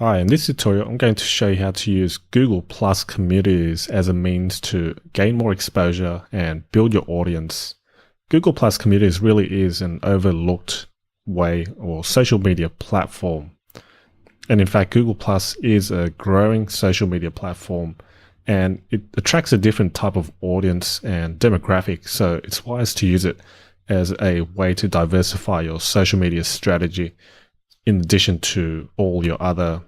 Hi, in this tutorial, I'm going to show you how to use Google Plus communities as a means to gain more exposure and build your audience. Google Plus communities really is an overlooked way or social media platform. And in fact, Google Plus is a growing social media platform and it attracts a different type of audience and demographic. So it's wise to use it as a way to diversify your social media strategy in addition to all your other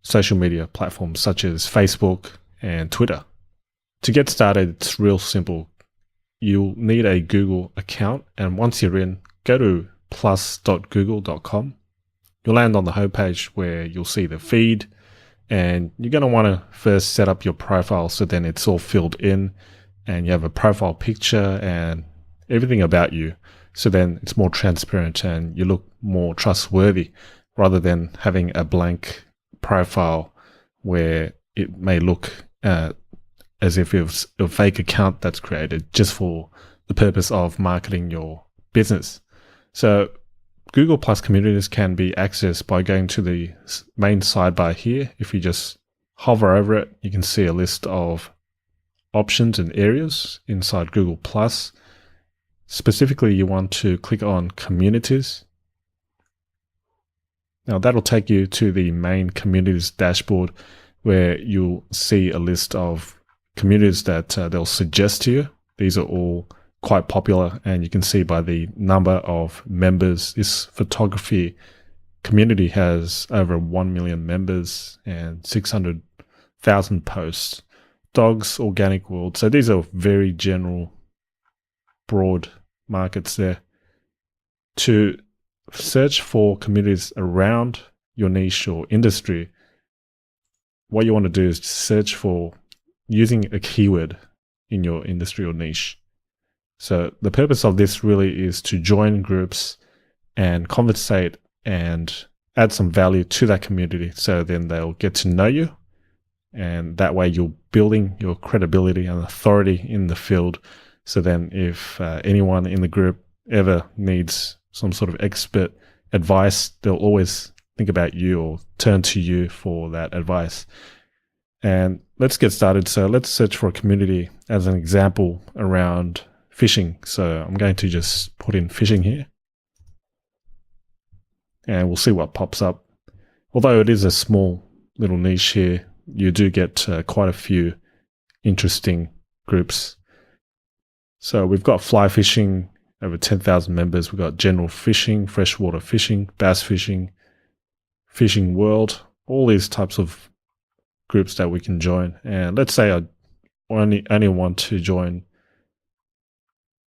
social media platforms such as Facebook and Twitter. To get started, it's real simple. You'll need a Google account, and once you're in, go to plus.google.com. You'll land on the homepage where you'll see the feed, and you're going to want to first set up your profile so then it's all filled in and you have a profile picture and everything about you. So then it's more transparent and you look more trustworthy rather than having a blank profile where it may look as if it's a fake account that's created just for the purpose of marketing your business. So Google Plus communities can be accessed by going to the main sidebar here. If you just hover over it, you can see a list of options and areas inside Google Plus. Specifically, you want to click on communities. Now that'll take you to the main communities dashboard where you'll see a list of communities that they'll suggest to you. These are all quite popular, and you can see by the number of members, this photography community has over 1 million members and 600,000 posts. Dogs, organic world. So these are very general, broad markets there. To search for communities around your niche or industry, what you want to do is search for using a keyword in your industry or niche. So the purpose of this really is to join groups and conversate and add some value to that community so then they'll get to know you, and that way you're building your credibility and authority in the field. So then if anyone in the group ever needs some sort of expert advice, they'll always think about you or turn to you for that advice. And let's get started. So let's search for a community as an example around fishing. So I'm going to just put in fishing here and we'll see what pops up. Although it is a small little niche here, you do get quite a few interesting groups. So we've got fly fishing, over 10,000 members. We've got general fishing, freshwater fishing, bass fishing, fishing world, all these types of groups that we can join. And let's say I only want to join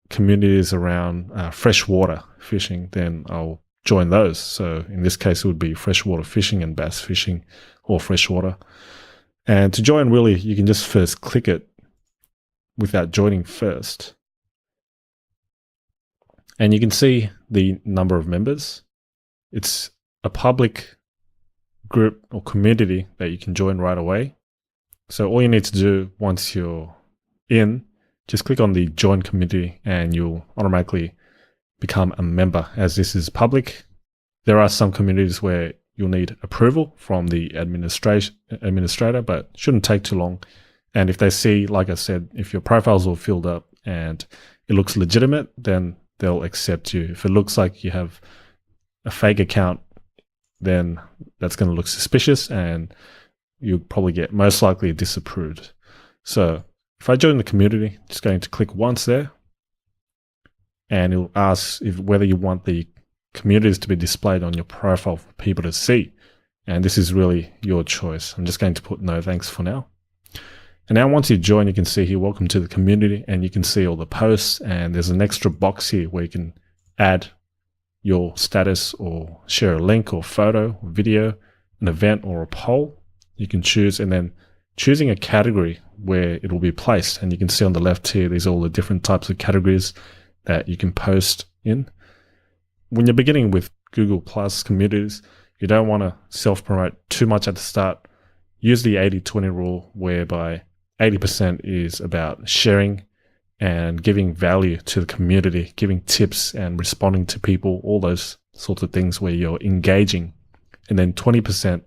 communities around freshwater fishing, then I'll join those. So in this case, it would be freshwater fishing and bass fishing or freshwater. And to join, really, you can just first click it without joining first. And you can see the number of members. It's a public group or community that you can join right away. So all you need to do once you're in, just click on the join community and you'll automatically become a member, as this is public. There are some communities where you'll need approval from the administrator, but it shouldn't take too long. And if they see, like I said, if your profile's all filled up and it looks legitimate, then they'll accept you. If it looks like you have a fake account, then that's going to look suspicious and you'll probably get most likely disapproved. So if I join the community, just going to click once there and it'll ask whether you want the communities to be displayed on your profile for people to see. And this is really your choice. I'm just going to put no thanks for now. And now once you join, you can see here, welcome to the community, and you can see all the posts, and there's an extra box here where you can add your status or share a link or photo or video, an event or a poll. You can choose, and then choosing a category where it will be placed. And you can see on the left here, these are all the different types of categories that you can post in. When you're beginning with Google Plus communities, you don't want to self-promote too much at the start. Use the 80-20 rule, whereby 80% is about sharing and giving value to the community, giving tips and responding to people, all those sorts of things where you're engaging. And then 20%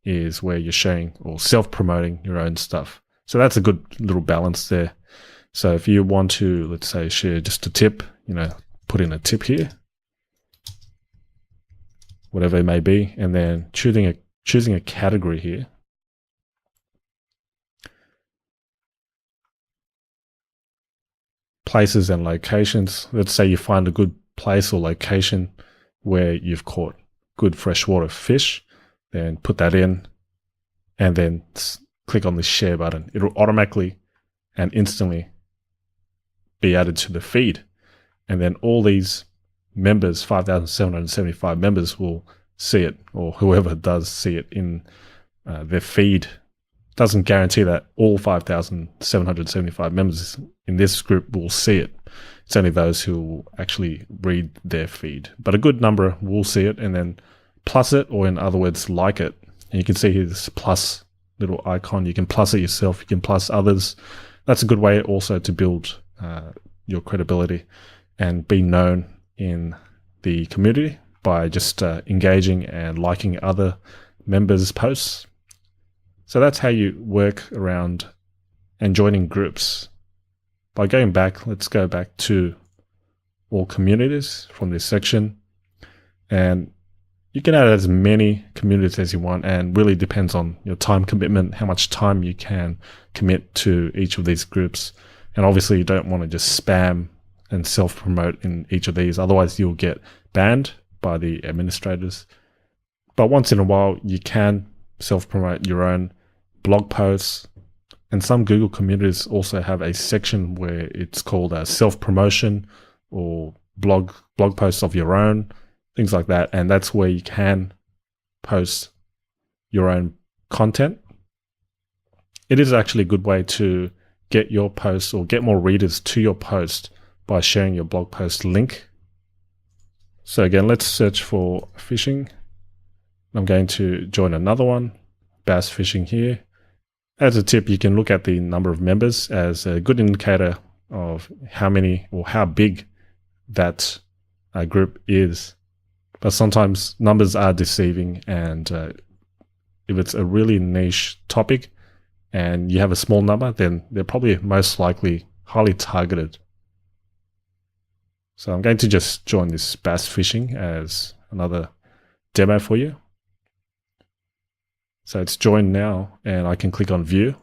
is where you're sharing or self-promoting your own stuff. So that's a good little balance there. So if you want to, let's say, share just a tip, put in a tip here, whatever it may be, and then choosing a category here. Places and locations. Let's say you find a good place or location where you've caught good freshwater fish, then put that in, and then click on the share button. It'll automatically and instantly be added to the feed. And then all these members, 5,775 members, will see it, or whoever does see it in their feed. Doesn't guarantee that all 5,775 members in this group will see it. It's only those who will actually read their feed. But a good number will see it and then plus it, or in other words, like it. And you can see here this plus little icon. You can plus it yourself. You can plus others. That's a good way also to build your credibility and be known in the community by just engaging and liking other members' posts. So that's how you work around and joining groups. By going back, let's go back to all communities from this section. And you can add as many communities as you want, and really depends on your time commitment, how much time you can commit to each of these groups. And obviously you don't want to just spam and self-promote in each of these, otherwise you'll get banned by the administrators. But once in a while you can self-promote your own blog posts, and some Google communities also have a section where it's called self-promotion or blog posts of your own, things like that. And that's where you can post your own content. It is actually a good way to get your posts or get more readers to your post by sharing your blog post link. So again, let's search for fishing. I'm going to join another one, bass fishing here. As a tip, you can look at the number of members as a good indicator of how many or how big that group is. But sometimes numbers are deceiving, and if it's a really niche topic and you have a small number, then they're probably most likely highly targeted. So I'm going to just join this bass fishing as another demo for you. So it's joined now, and I can click on view.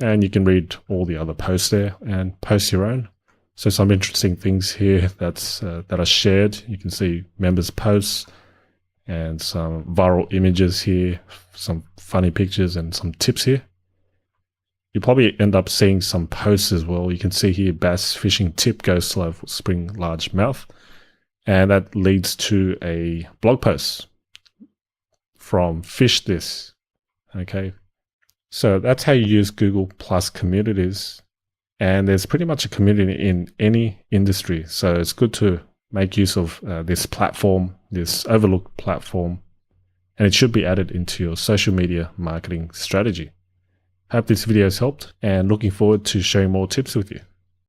And you can read all the other posts there and post your own. So some interesting things here that are shared. You can see members' posts and some viral images here, some funny pictures and some tips here. You probably end up seeing some posts as well. You can see here, bass fishing tip, go slow for spring largemouth. And that leads to a blog post from Fish This. Okay. So that's how you use Google Plus communities. And there's pretty much a community in any industry. So it's good to make use of this platform, this overlooked platform, and it should be added into your social media marketing strategy. Hope this video has helped, and looking forward to sharing more tips with you.